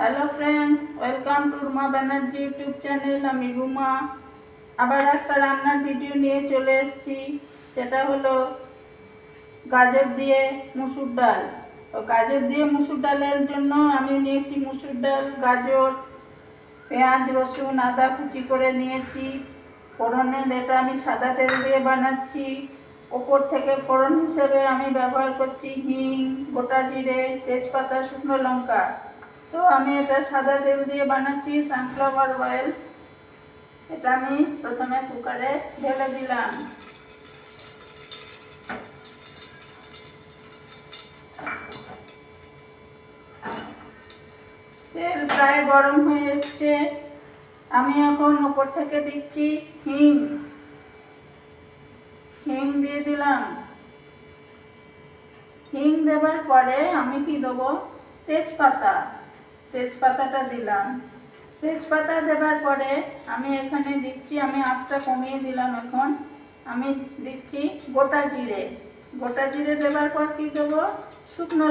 Hello friends, welcome to Ruma Banerjee YouTube channel. আমি রুমা আবার একটা রান্নার ভিডিও নিয়ে চলে এসেছি। সেটা হলো গাজর দিয়ে মুসুর ডাল। তো গাজর দিয়ে মুসুর ডালের জন্য আমি নিয়েছি মুসুর ডাল, গাজর, পেঁয়াজ, রসুন, আদা কুচি করে নিয়েছি। ফোড়নের এটা আমি সাদা তেল দিয়ে বানাচ্ছি। ওপর থেকে ফোড়ন হিসেবে আমি ব্যবহার করছি হিং, গোটা জিরে, তেজপাতা, শুকনো লঙ্কা। তো আমি এটা সাদা তেল দিয়ে বানাচ্ছি, সানফ্লাওয়ার অয়েল। এটা আমি প্রথমে কুকারে ঢেলে দিলাম। তেল প্রায় গরম হয়ে এসছে। আমি এখন উপর থেকে দিচ্ছি হিং দিয়ে দিলাম। হিং দেওয়ার পরে আমি কি দেবো, তেজপাতাটা দিলাম। তেজপাতা দেওয়ার পরে আমি এখানে দিচ্ছি, আমি আঁচটা কমিয়ে দিলাম। এখন আমি দিচ্ছি গোটা জিরে দেওয়ার পর কি দেবো, শুকনো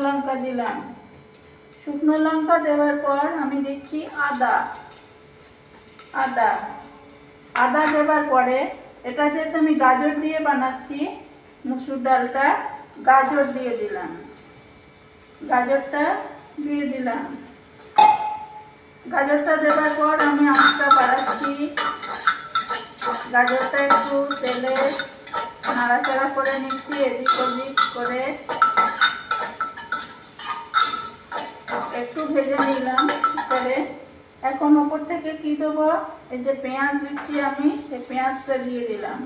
লঙ্কা দিলাম। শুকনো লঙ্কা দেওয়ার পর আমি দিচ্ছি আদা দেওয়ার পরে এটা যেহেতু আমি গাজর দিয়ে বানাচ্ছি মুসুর ডালটা, গাজরটা দিয়ে দিলাম। গাজরটা দেওয়ার পর আমি আঁচটা বাড়াচ্ছি। গাজরটা একটু তেলে নাড়াচাড়া করে নিচ্ছি, এদিক ওদিক করে একটু ভেজে নিলাম করে। এখন উপর থেকে কি দেবো, এই যে পেঁয়াজ দিচ্ছি আমি, সেই পেঁয়াজটা দিয়ে দিলাম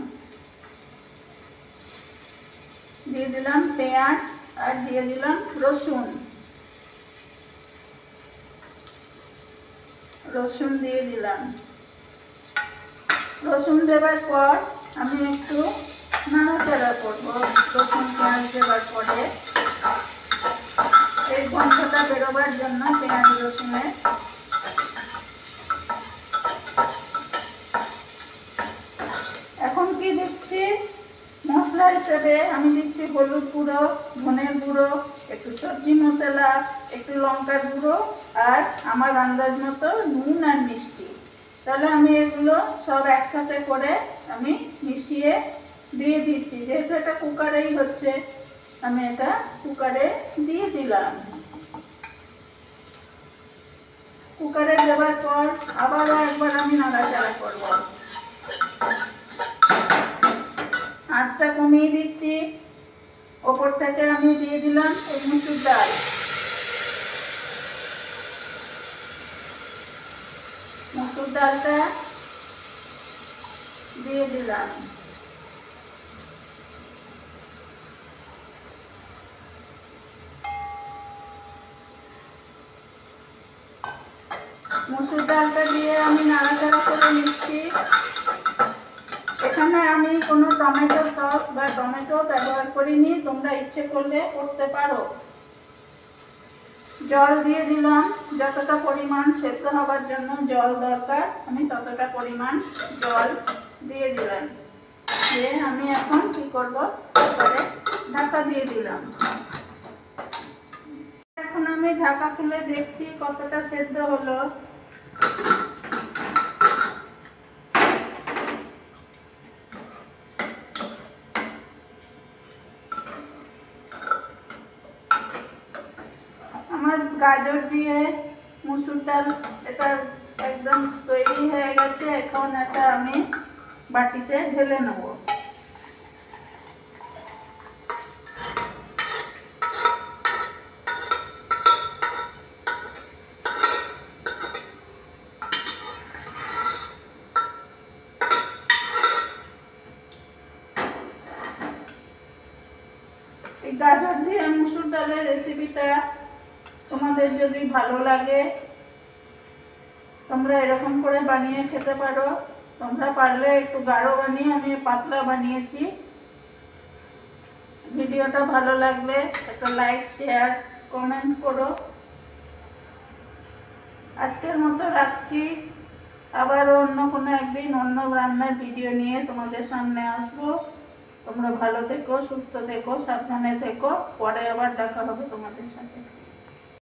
পেঁয়াজ, আর দিয়ে দিলাম রসুন দিয়ে দিলাম। রসুন দেওয়ার পর আমি একটু নাড়াচাড়া করবো। রসুন পেঁয়াজ দেওয়ার পরে এই গন্ধটা বেরোবার জন্য পেঁয়াজ রসুনের। এখন কি দিচ্ছি, মশলা হিসেবে আমি দিচ্ছি হলুদ গুঁড়ো, ধনে গুঁড়ো, একটু সবজি মশলা, একটু লঙ্কার গুঁড়ো, আর আমার আন্দাজ মতো নুন আর মিষ্টি। তাহলে আমি এগুলো সব একসাথে করে আমি মিশিয়ে দিয়ে দিচ্ছি। যেহেতু এটা কুকারেই হচ্ছে, আমি এটা কুকারে দিয়ে দিলাম। কুকারে দেওয়ার পর আবারও একবার আমি নাড়াচাড়া করব। আঁচটা কমিয়ে দিচ্ছি। ওপর থেকে আমি দিয়ে দিলাম এই মুসুর ডালটা দিয়ে দিলাম। মুসুর ডালটা দিয়ে আমি নাড়াচাড়া করে নিচ্ছি। এখানে আমি কোনো টমেটো সস বা টমেটো ব্যবহার করিনি, তোমরা ইচ্ছে করলে করতে পারো। জল দিয়ে দিলাম, যতটা পরিমাণ সেদ্ধ হবার জন্য জল দরকার আমি ততটা পরিমাণ জল দিয়ে দিলাম। দিয়ে আমি এখন কি করব, করে ঢাকা দিয়ে দিলাম। এখন আমি ঢাকা খুলে দেখছি কতটা সেদ্ধ হলো। আমার গাজর দিয়ে মুসুর ডাল এটা একদম তৈরি হয়ে গেছে। এখন এটা আমি বাটিতে ঢেলে নেব। এই গাজর দিয়ে মুসুর ডালের রেসিপিটা তোমাদের যদি ভালো লাগে তোমরা এরকম করে বানিয়ে খেতে পারো। তোমরা পারলে একটু গাঢ় বানিয়ে, আমি পাতলা বানিয়েছি। ভিডিওটা ভালো লাগলে একটা লাইক, শেয়ার, কমেন্ট করো। আজকের মতো রাখছি। আবার অন্য কোনো একদিন অন্য রান্নার ভিডিও নিয়ে তোমাদের সামনে আসবো। তোমরা ভালো থেকো, সুস্থ থেকো, সাবধানে থেকো। পরে আবার দেখা হবে তোমাদের সাথে।